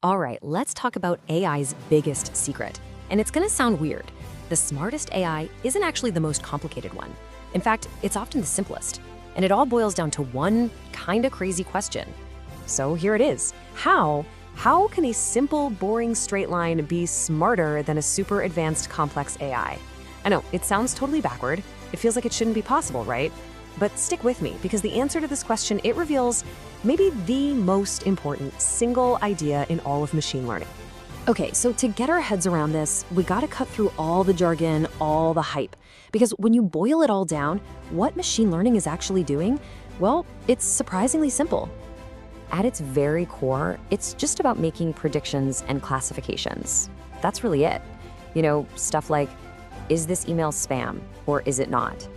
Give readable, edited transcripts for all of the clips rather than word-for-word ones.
All right, let's talk about AI's biggest secret. And it's gonna sound weird. The smartest AI isn't actually the most complicated one. In fact, it's often the simplest. And it all boils down to one kinda crazy question. So here it is. How can a simple, boring straight line be smarter than a super advanced complex AI? I know, it sounds totally backward. It feels like it shouldn't be possible, right? But stick with me, because the answer to this question, it reveals maybe the most important single idea in all of machine learning. Okay, so to get our heads around this, we gotta cut through all the jargon, all the hype. Because when you boil it all down, what machine learning is actually doing, well, it's surprisingly simple. At its very core, it's just about making predictions and classifications. That's really it. You know, stuff like, is this email spam or is it not?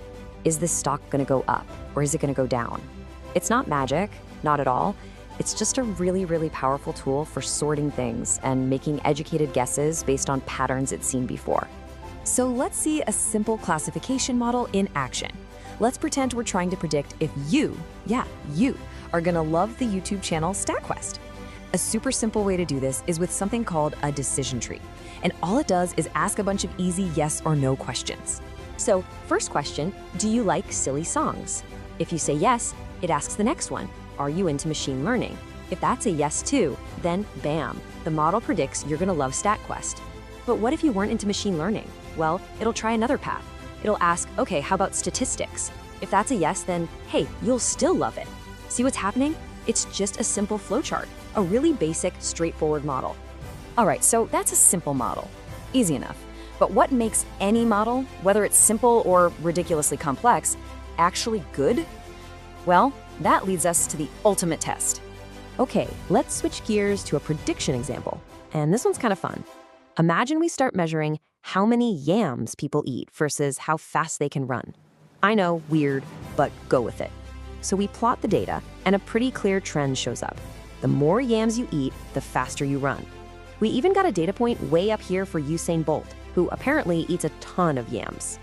Is this stock gonna go up or is it gonna go down? It's not magic, not at all. It's just a really, really powerful tool for sorting things and making educated guesses based on patterns it's seen before. So let's see a simple classification model in action. Let's pretend we're trying to predict if you are gonna love the YouTube channel StatQuest. A super simple way to do this is with something called a decision tree. And all it does is ask a bunch of easy yes or no questions. So first question, do you like silly songs? If you say yes, it asks the next one, are you into machine learning? If that's a yes too, then bam, the model predicts you're gonna love StatQuest. But what if you weren't into machine learning? Well, it'll try another path. It'll ask, okay, how about statistics? If that's a yes, then hey, you'll still love it. See what's happening? It's just a simple flowchart, a really basic, straightforward model. All right, so that's a simple model. Easy enough. But what makes any model, whether it's simple or ridiculously complex, actually good? Well, that leads us to the ultimate test. Okay, let's switch gears to a prediction example. And this one's kind of fun. Imagine we start measuring how many yams people eat versus how fast they can run. I know, weird, but go with it. So we plot the data, and a pretty clear trend shows up. The more yams you eat, the faster you run. We even got a data point way up here for Usain Bolt, who apparently eats a ton of yams.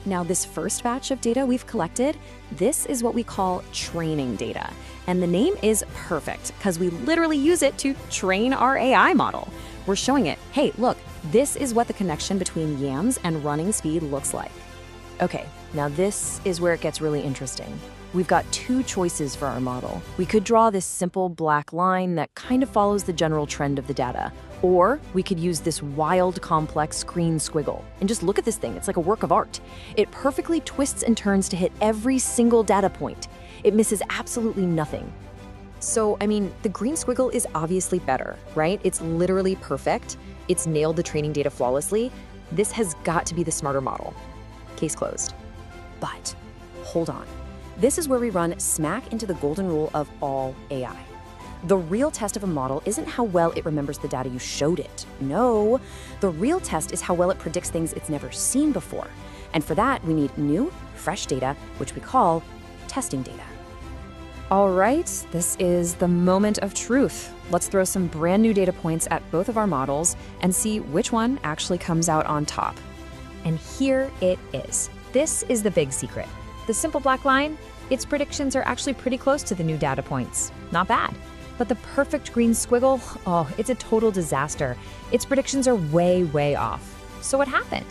Now, this first batch of data we've collected, this is what we call training data. And the name is perfect, because we literally use it to train our AI model. We're showing it, hey, look, this is what the connection between yams and running speed looks like. Okay, now this is where it gets really interesting. We've got two choices for our model. We could draw this simple black line that kind of follows the general trend of the data, or we could use this wild, complex green squiggle. And just look at this thing, it's like a work of art. It perfectly twists and turns to hit every single data point. It misses absolutely nothing. So, I mean, the green squiggle is obviously better, right? It's literally perfect. It's nailed the training data flawlessly. This has got to be the smarter model. Case closed. But hold on. This is where we run smack into the golden rule of all AI. The real test of a model isn't how well it remembers the data you showed it. No, the real test is how well it predicts things it's never seen before. And for that, we need new, fresh data, which we call testing data. All right, this is the moment of truth. Let's throw some brand new data points at both of our models and see which one actually comes out on top. And here it is. This is the big secret. The simple black line, its predictions are actually pretty close to the new data points. Not bad. But the perfect green squiggle, oh, it's a total disaster. Its predictions are way, way off. So what happened?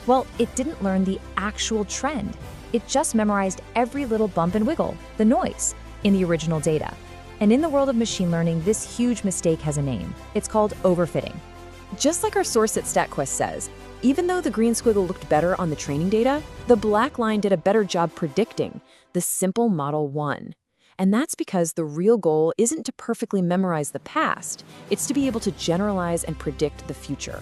Well, it didn't learn the actual trend. It just memorized every little bump and wiggle, the noise, in the original data. And in the world of machine learning, this huge mistake has a name. It's called overfitting. Just like our source at StatQuest says, even though the green squiggle looked better on the training data, the black line did a better job predicting. The simple model won. And that's because the real goal isn't to perfectly memorize the past, it's to be able to generalize and predict the future.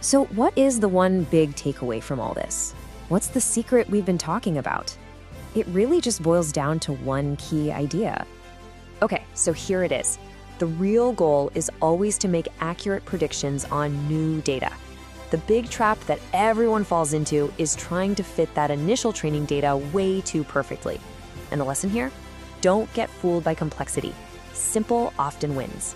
So what is the one big takeaway from all this? What's the secret we've been talking about? It really just boils down to one key idea. Okay, so here it is. The real goal is always to make accurate predictions on new data. The big trap that everyone falls into is trying to fit that initial training data way too perfectly. And the lesson here? Don't get fooled by complexity. Simple often wins.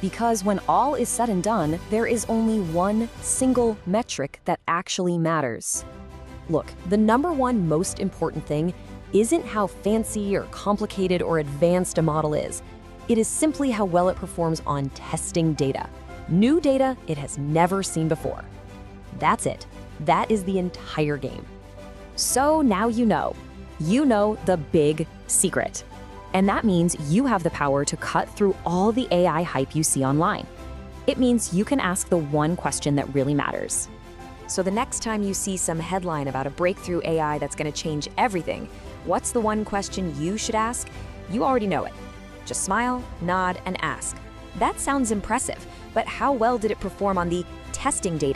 Because when all is said and done, there is only one single metric that actually matters. Look, the number one most important thing isn't how fancy or complicated or advanced a model is. It is simply how well it performs on testing data. New data it has never seen before. That's it. That is the entire game. So now you know. You know the big secret. And that means you have the power to cut through all the AI hype you see online. It means you can ask the one question that really matters. So the next time you see some headline about a breakthrough AI that's going to change everything, what's the one question you should ask? You already know it. Just smile, nod, and ask. That sounds impressive, but how well did it perform on the testing data